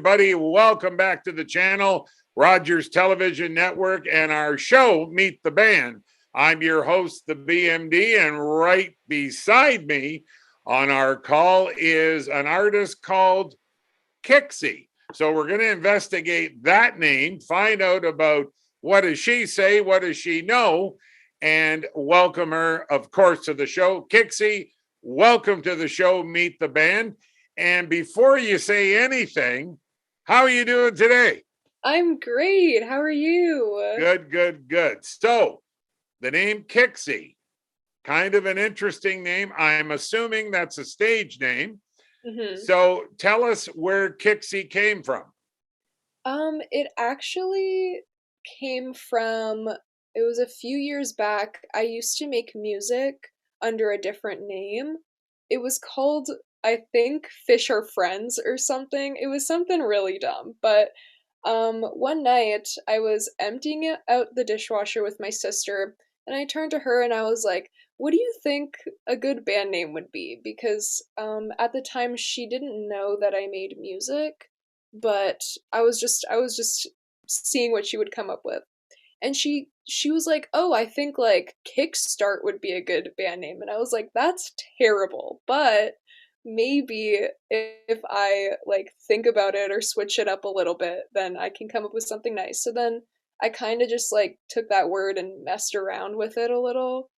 everybody. Welcome back to the channel, Rogers Television Network, and our show, Meet the Band. I'm your host, the BMD, and right beside me on our call is an artist called Kicksie. So we're going to investigate that name, find out about what does she say, what does she know, and welcome her, of course, to the show. Kicksie, welcome to the show, Meet the Band. And before you say anything, how are you doing today? I'm great. How are you? Good, good, good. So the name Kicksie, kind of an interesting name. I'm assuming that's a stage name. hmm So tell us where Kicksie came from. it actually came from, it was a few years back. I used to make music under a different name. It was called, I think, Fish Are Friends or something. It was something really dumb, but one night I was emptying out the dishwasher with my sister, and I turned to her and I was like, "What do you think a good band name would be?" Because at the time she didn't know that I made music, but I was just seeing what she would come up with. And she was like, "Oh, I think like Kickstart would be a good band name." And I was like, "That's terrible." But maybe if I like think about it or switch it up a little bit, then I can come up with something nice. So then I kind of just like took that word and messed around with it a little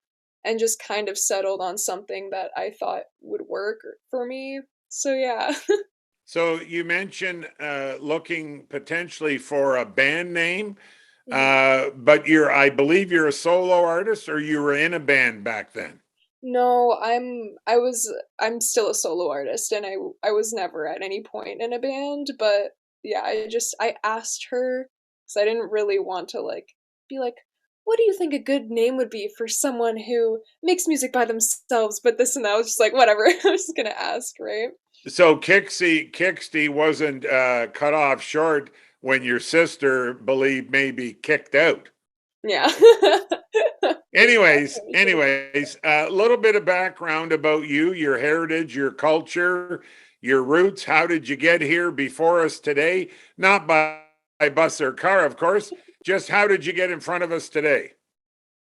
and just kind of settled on something that I thought would work for me. So yeah. So you mentioned looking potentially for a band name, Mhm. but I believe you're a solo artist, or you were in a band back then. No, I'm still a solo artist and I was never at any point in a band, but yeah, I asked her because I didn't really want to like be like, what do you think a good name would be for someone who makes music by themselves, but this and that. I was just like, whatever. I was just gonna ask, right? So Kicksie wasn't cut off short when your sister believed maybe kicked out. Yeah. Yeah, for sure. Anyways, a little bit of background about you, your heritage, your culture, your roots. How did you get here before us today? Not by bus or car, of course. Just how did you get in front of us today?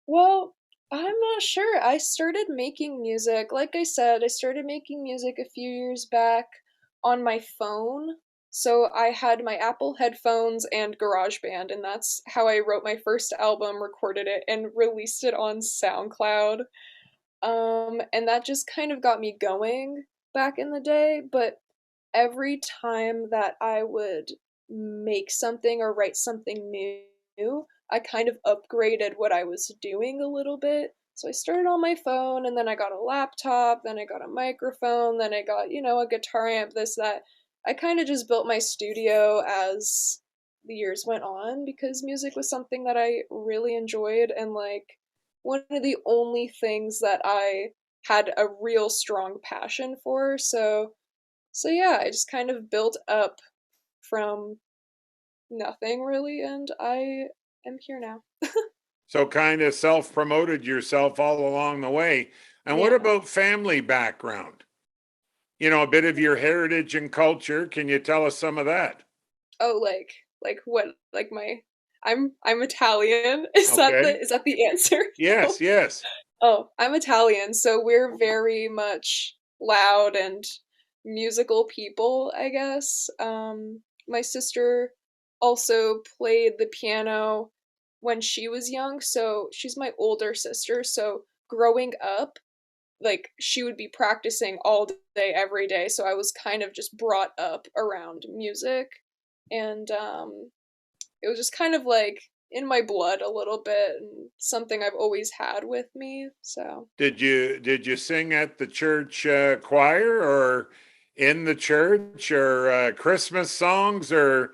Well, I'm not sure. I started making music. Like I said, I started making music a few years back on my phone. So I had my Apple headphones and GarageBand, and that's how I wrote my first album, recorded it, and released it on SoundCloud. And that just kind of got me going back in the day. But every time that I would make something or write something new, I kind of upgraded what I was doing a little bit. So I started on my phone and then I got a laptop, then I got a microphone, then I got, a guitar amp, this, that. I kind of just built my studio as the years went on because music was something that I really enjoyed and like one of the only things that I had a real strong passion for. So yeah, I just kind of built up from nothing really, and I am here now. So kind of self-promoted yourself all along the way. And what Yeah. about family background? A bit of your heritage and culture. Can you tell us some of that? Oh, like what? Like my I'm Italian. Is that Okay. the answer? Yes, No. yes. Oh, I'm Italian, so we're very much loud and musical people, I guess. My sister also played the piano when she was young, so she's my older sister. So growing up, like she would be practicing all day, every day. So I was kind of just brought up around music, and it was just kind of like in my blood a little bit and something I've always had with me. So, Did you sing at the church choir, or in the church, or Christmas songs, or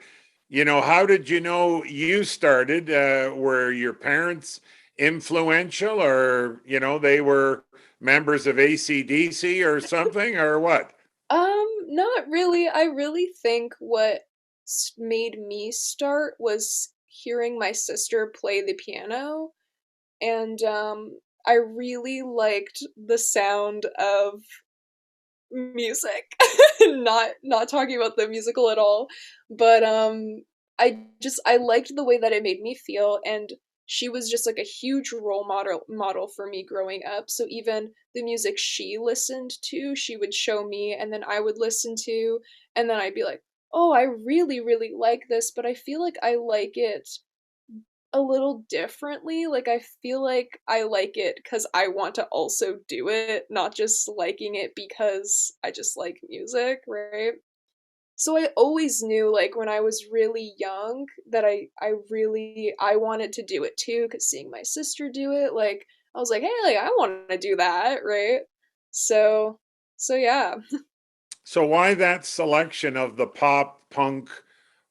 how did you know you started? Were your parents influential, or they were members of ACDC or something, or what? not really. I really think what made me start was hearing my sister play the piano, and I really liked the sound of music. Not talking about the musical at all. But I liked the way that it made me feel, and she was just like a huge role model for me growing up. So even the music she listened to, she would show me, and then I would listen to, and then I'd be like, "Oh, I really really like this, but I feel like I like it a little differently. Like I feel like I like it because I want to also do it, not just liking it because I just like music, right?" So I always knew like when I was really young that I wanted to do it too, cuz seeing my sister do it, like I was like, "Hey, like I want to do that," right? So so yeah. So why that selection of the pop punk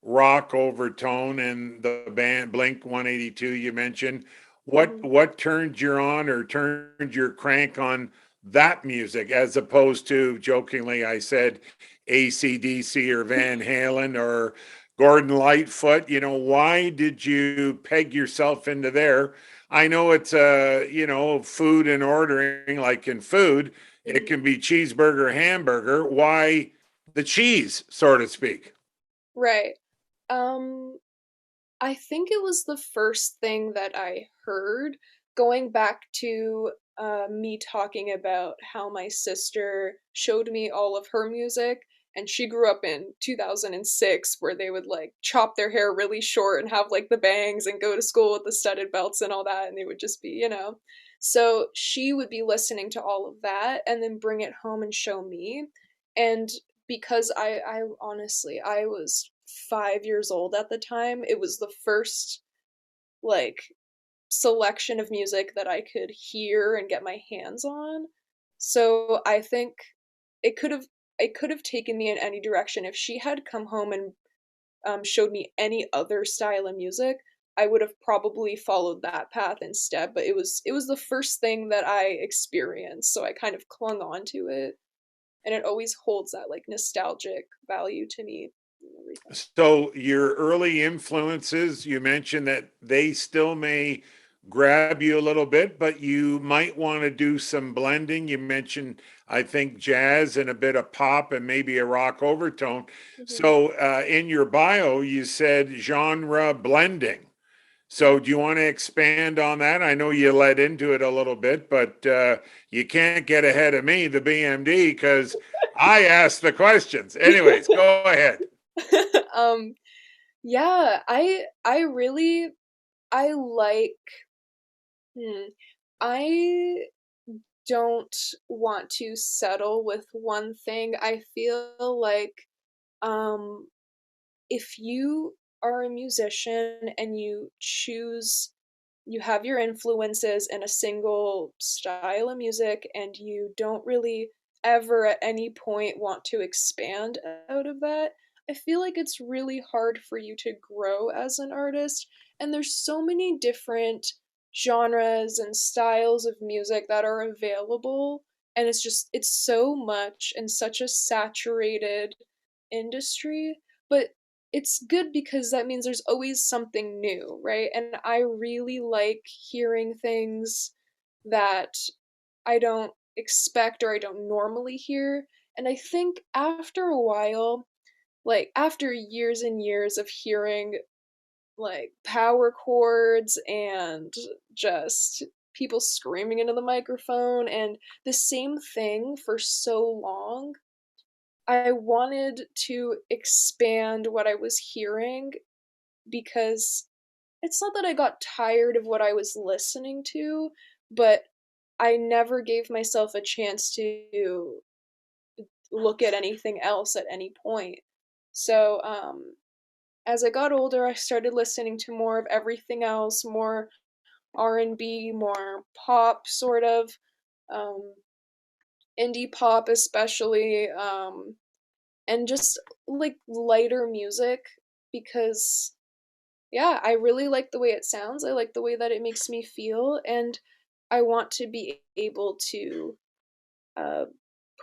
rock overtone and the band Blink 182 you mentioned? What Mhm. what turned you on or turned your crank on that music as opposed to, jokingly I said, AC/DC or Van Halen or Gordon Lightfoot? Why did you peg yourself into there? I know it's food and ordering, like in food it Mhm. can be cheeseburger, hamburger. Why the cheese, so to speak? Right. Um I think it was the first thing that I heard, going back to me talking about how my sister showed me all of her music, and she grew up in 2006, where they would like chop their hair really short and have like the bangs and go to school with the studded belts and all that, and they would just be, you know. So she would be listening to all of that and then bring it home and show me. And because I honestly, I was 5 years old at the time. It was the first like selection of music that I could hear and get my hands on. So I think it could have it could have taken me in any direction. If she had come home and showed me any other style of music, I would have probably followed that path instead. But it was the first thing that I experienced, so I kind of clung on to it, and it always holds that like nostalgic value to me and everything. So your early influences, you mentioned that they still may grab you a little bit, but you might want to do some blending. You mentioned, I think, jazz and a bit of pop and maybe a rock overtone. Mhm. So in your bio, you said genre blending. So, do you want to expand on that? I know you led into it a little bit, but you can't get ahead of me, the BMD, because I asked the questions. Anyways, go ahead. um yeah, I really I like hmm, I don't want to settle with one thing. I feel like um if you are a musician and you have your influences in a single style of music, and you don't really ever at any point want to expand out of that, I feel like it's really hard for you to grow as an artist. And there's so many different genres and styles of music that are available, and it's so much and such a saturated industry. But it's good because that means there's always something new, right? And I really like hearing things that I don't expect or I don't normally hear. And I think after a while, like after years and years of hearing like power chords and just people screaming into the microphone and the same thing for so long, I wanted to expand what I was hearing, because it's not that I got tired of what I was listening to, but I never gave myself a chance to look at anything else at any point. So, as I got older, I started listening to more of everything else, more R&B, more pop, sort of, um, indie pop, especially, and just like lighter music, because yeah, I really like the way it sounds. I like the way that it makes me feel, and I want to be able to uh,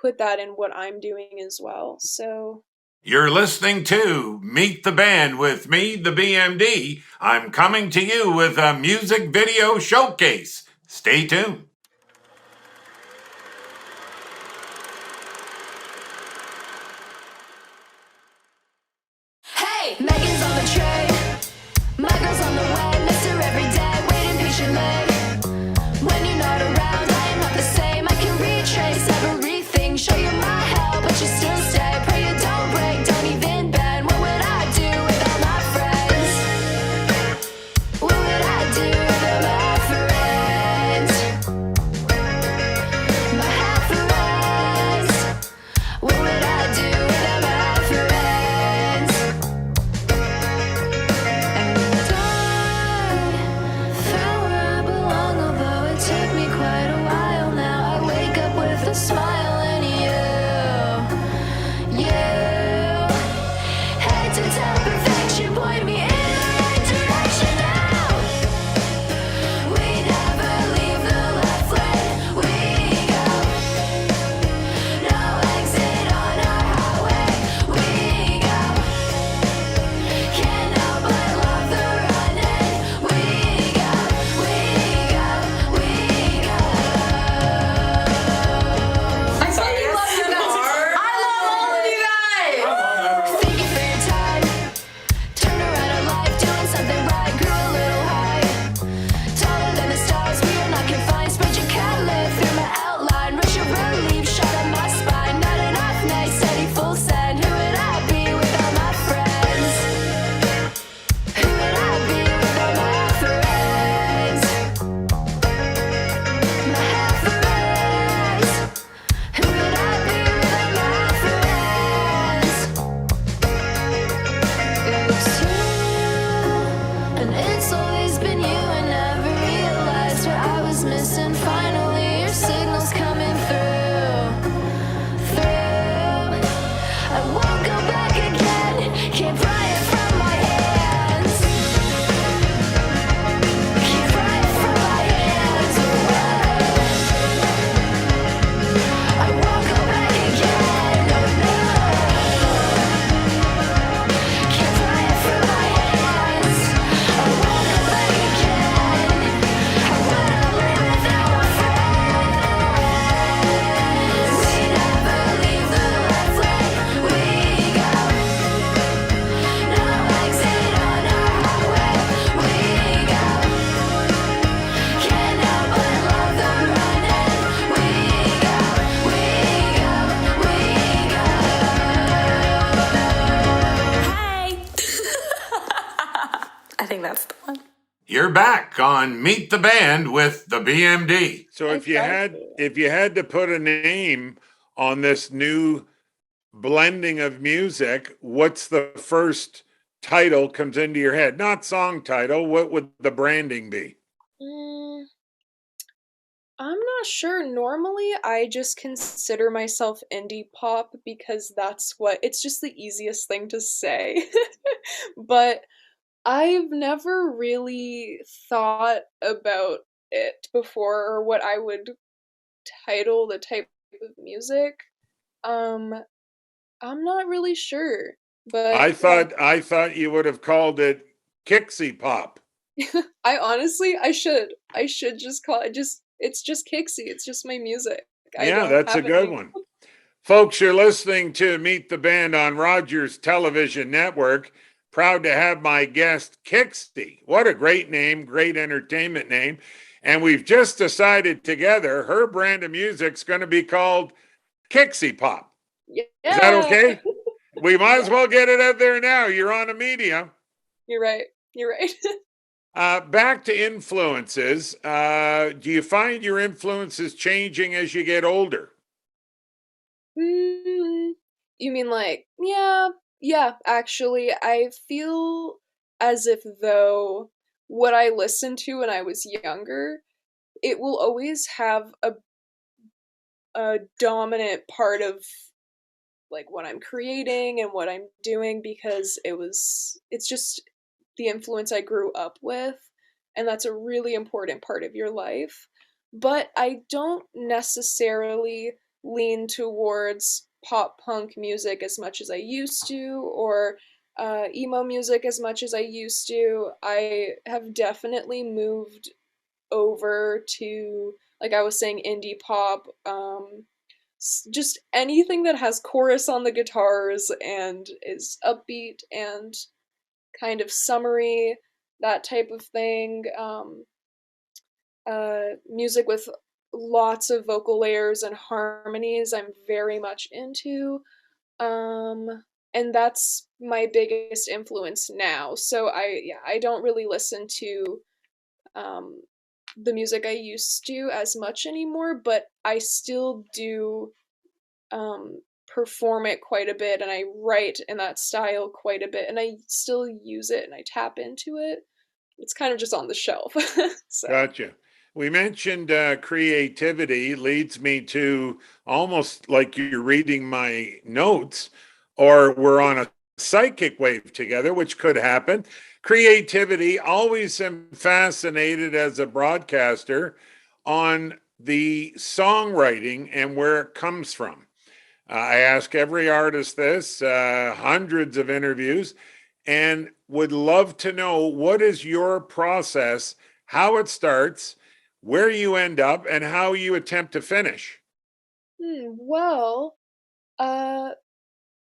put that in what I'm doing as well. So, You're listening to Meet the Band with me, the BMD. I'm coming to you with a music video showcase. Stay tuned. on the train. My girl's on the way, miss her every day, waiting patiently. When you're not around, I am not the same. I can retrace everything, show you my hell, but you still stay. Pray you don't break, don't even bend. What would I do without my friends? What would I do without my friends? My friends. What would I do without my friends? And I found where I belong, although it took me quite a while now. I wake up with a smile and you head to tell perfection, point me in the right direction now. We never leave the left lane, we go. No exit on our highway, we go. Can't help but love the running. We go, we go, we go. I fucking love you guys. I love all of you guys. Thank you for your time. Turned around our life, doing something right. Grew a little high, taller than the stars. We are not confined. Spread your cat through my outline. Rush your relief, shot up my spine. Not enough nights, steady full send. Who would I be without my friends? Who would I be without my friends? My friends. Who would I be without my friends? It's you, and it's always been you. I never realized what I was missing. Finally, your signal's coming through. I won't go back again. Can't pry it from my hands. Can't pry it from my hands. I won't go back again. No, no. Can't pry it from my hands. I won't go back again. How would I live without my friends? We never leave the left lane. We go. No exit on our highway. We go. Can't help but love the running. We go, we go, we go. Hey. I think that's the one. You're back on Meet the Band with the BMD. So Exactly. if you had to put a name on this new blending of music, what's the first title comes into your head? Not song title. What would the branding be? Mm, I'm not sure. Normally, I just consider myself indie pop because it's just the easiest thing to say. But I've never really thought about it before or what I would title the type of music. Um, I'm not really sure, but I thought you would have called it Kicksie pop. I should just call it it's just Kicksie. It's just my music. I Yeah, don't that's a have good any. one. Folks, you're listening to Meet the Band on Rogers Television Network. Proud to have my guest, Kicksie. What a great name, great entertainment name. And we've just decided together her brand of music's going to be called Kicksie Pop. Yeah. Is that okay? We might as Yeah. well get it out there now. You're on a media. You're right. You're right. Back to influences. Do you find your influences changing as you get older? Mm, you mean like, yeah, actually, I feel as if though what I listened to when I was younger, it will always have a dominant part of like what I'm creating and what I'm doing because it's just the influence I grew up with, and that's a really important part of your life. But I don't necessarily lean towards pop punk music as much as I used to, or emo music as much as I used to. I have definitely moved over to, like I was saying, indie pop, just anything that has chorus on the guitars and is upbeat and kind of summery, that type of thing. Music with lots of vocal layers and harmonies, I'm very much into. And that's my biggest influence now. So I don't really listen to um, the music I used to as much anymore, but I still do um, perform it quite a bit, and I write in that style quite a bit, and I still use it and I tap into it. It's kind of just on the shelf. So. Gotcha. We mentioned creativity leads me to almost like you're reading my notes or we're on a psychic wave together, which could happen. Creativity, always am fascinated as a broadcaster on the songwriting and where it comes from. I ask every artist this, hundreds of interviews, and would love to know what is your process, how it starts, where you end up, and how you attempt to finish. Well, uh,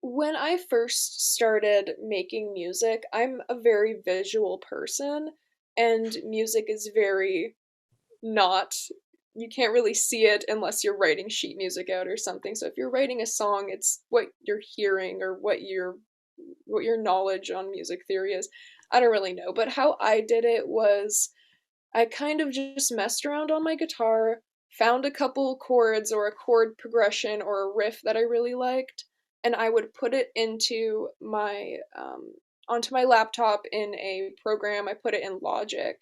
when I first started making music, I'm a very visual person, and music is very not, you can't really see it unless you're writing sheet music out or something. So if you're writing a song, it's what you're hearing or what your knowledge on music theory is. I don't really know, but how I did it was I kind of just messed around on my guitar, found a couple chords or a chord progression or a riff that I really liked, and I would put it into my onto my laptop in a program. I put it in Logic,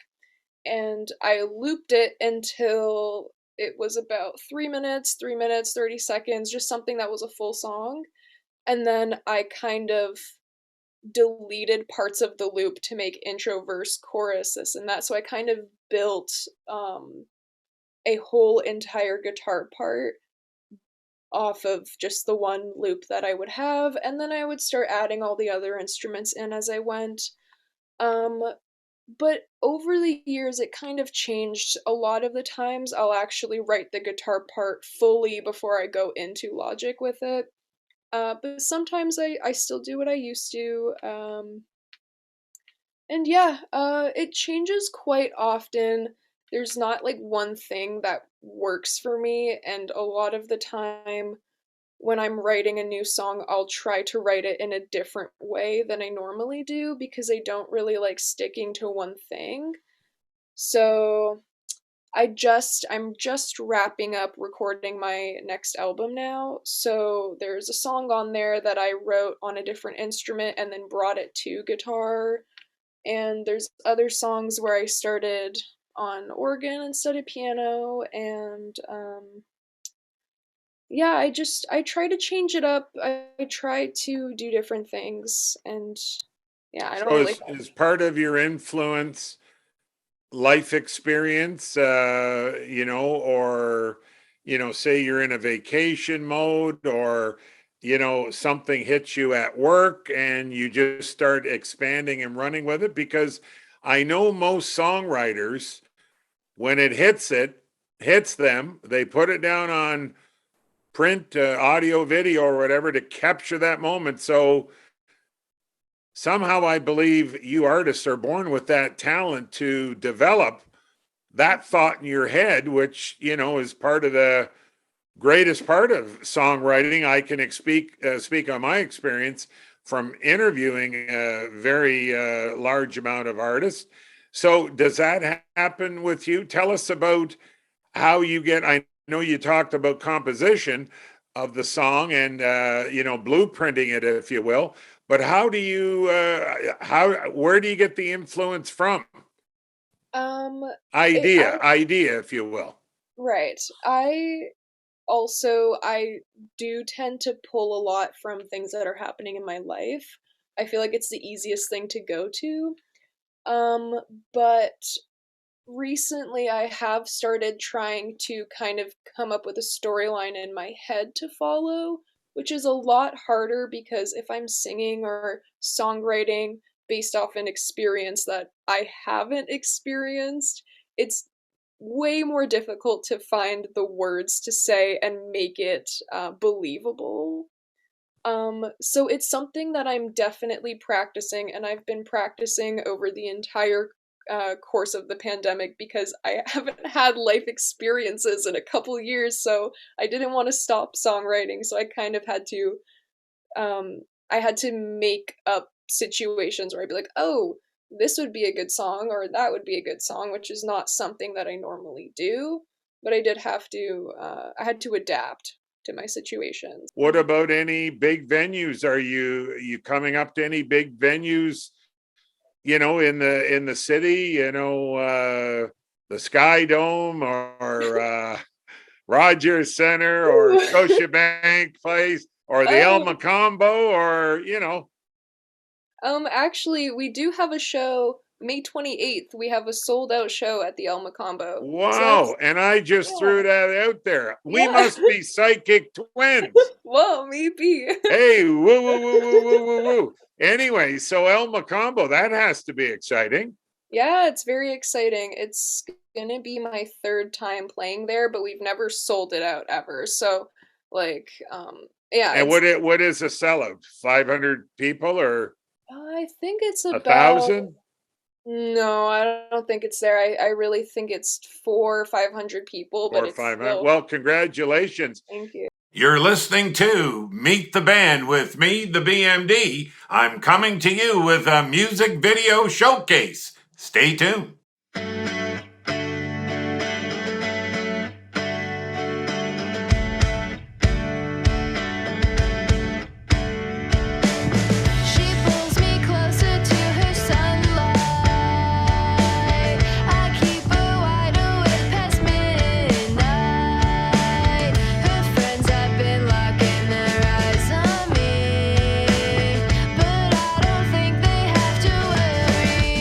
and I looped it until it was about 3 minutes, 30 seconds, just something that was a full song. And then I kind of deleted parts of the loop to make intro, verse, chorus, this and that. So I kind of built a whole entire guitar part off of just the one loop that I would have, and then I would start adding all the other instruments in as I went. Um, but over the years, it kind of changed. A lot of the times, I'll actually write the guitar part fully before I go into Logic with it. But sometimes I still do what I used to. And yeah, it changes quite often. There's not like one thing that works for me, and a lot of the time when I'm writing a new song, I'll try to write it in a different way than I normally do because I don't really like sticking to one thing. So I'm just wrapping up recording my next album now. So there's a song on there that I wrote on a different instrument and then brought it to guitar. And there's other songs where I started on organ instead of piano, and yeah, I try to change it up. I try to do different things, and yeah, I don't So, really. is part of your influence life experience, or, say you're in a vacation mode or, something hits you at work and you just start expanding and running with it? Because I know most songwriters, when hits them, they put it down on print, audio, video, or whatever to capture that moment. So, somehow I believe you artists are born with that talent to develop that thought in your head, which, is part of the greatest part of songwriting. I can speak on my experience from interviewing a very large amount of artists. So does that happen with you? Tell us about how you get, I know you talked about composition of the song and, blueprinting it, if you will, but how do you, where do you get the influence from? Um, Idea, if you will. right. I do tend to pull a lot from things that are happening in my life. I feel like it's the easiest thing to go to. Um, but recently I have started trying to kind of come up with a storyline in my head to follow, which is a lot harder because if I'm singing or songwriting based off an experience that I haven't experienced, it's way more difficult to find the words to say and make it believable. So it's something that I'm definitely practicing, and I've been practicing over the entire course of the pandemic because I haven't had life experiences in a couple years, so I didn't want to stop songwriting, so um, I had to make up situations where I'd be like, oh, this would be a good song, or that would be a good song, which is not something that I normally do, but I had to adapt to my situations. What about any big venues? Are you coming up to any big venues, in the city, the Sky Dome or Rogers Center or Scotiabank Place or the El Oh, Macombo or, actually, we do have a show May 28th. We have a sold out show at the El Macombo. So that's, wow. And I just yeah, threw that out there. We yeah. must be psychic twins. Whoa, maybe. Hey, woo, woo, woo, woo, woo, woo, woo. Anyway, so El Macombo, that has to be exciting. Yeah, it's very exciting. It's gonna be my third time playing there, but we've never sold it out ever. So, like, yeah, And it's, what is a sellout? 500 people or I think it's a about, thousand no, I don't think it's there. I really think it's 400 or 500 people, but or it's 500? still, Well, congratulations. thank you. You're listening to Meet the Band with me, the BMD. I'm coming to you with a music video showcase. Stay tuned. She pulls me closer to her sunlight. I keep her wide awake past midnight. Her friends have been locking their eyes on me, but I don't think they have to worry.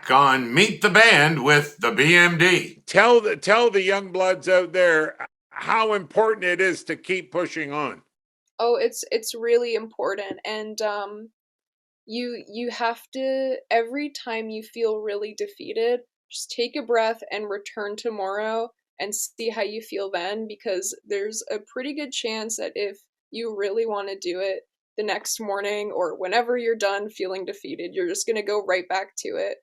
back on Meet the Band with the BMD. Tell the young bloods out there how important it is to keep pushing on. Oh, it's really important, and you have to, every time you feel really defeated, just take a breath and return tomorrow and see how you feel then, because there's a pretty good chance that if you really want to do it the next morning or whenever you're done feeling defeated, you're just going to go right back to it.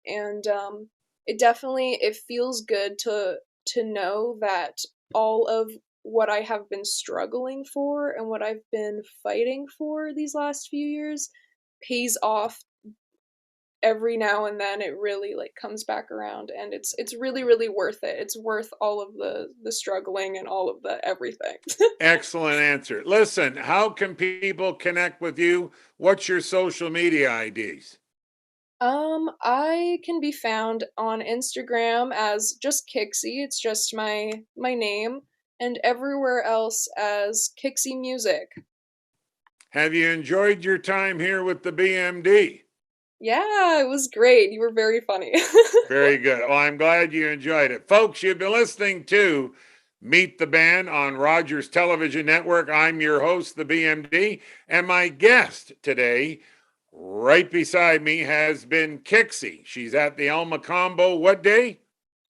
And it feels good to know that all of what I have been struggling for and what I've been fighting for these last few years pays off every now and then. It really like comes back around, and it's really, really worth it. It's worth all of the struggling and all of the everything. Excellent answer. Listen, how can people connect with you? What's your social media IDs? I can be found on Instagram as just Kicksie. It's just my name, and everywhere else as Kicksie Music. Have you enjoyed your time here with the BMD? Yeah, it was great. You were very funny. Very good. Well, I'm glad you enjoyed it. Folks, you've been listening to Meet the Band on Rogers Television Network. I'm your host, the BMD, and my guest today, right beside me, has been Kicksie. She's at the Alma Combo. What day?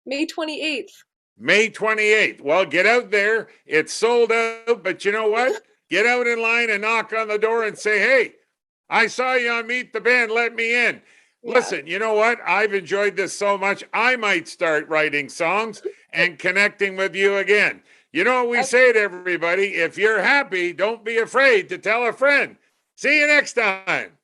May 28th. May 28th. Well, get out there. It's sold out, but you know what? Get out in line and knock on the door and say, hey, I saw you on Meet the Band. Let me in. Yeah. Listen, you know what? I've enjoyed this so much. I might start writing songs and connecting with you again. You know what we say to everybody? If you're happy, don't be afraid to tell a friend. See you next time.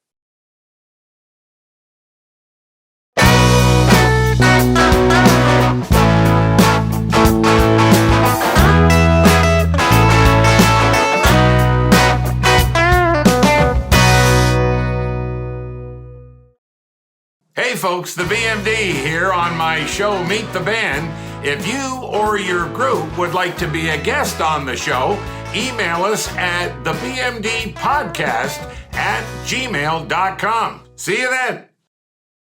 Hey folks, the BMD here on my show, Meet the Band. If you or your group would like to be a guest on the show, email us at thebmdpodcast@gmail.com. See you then.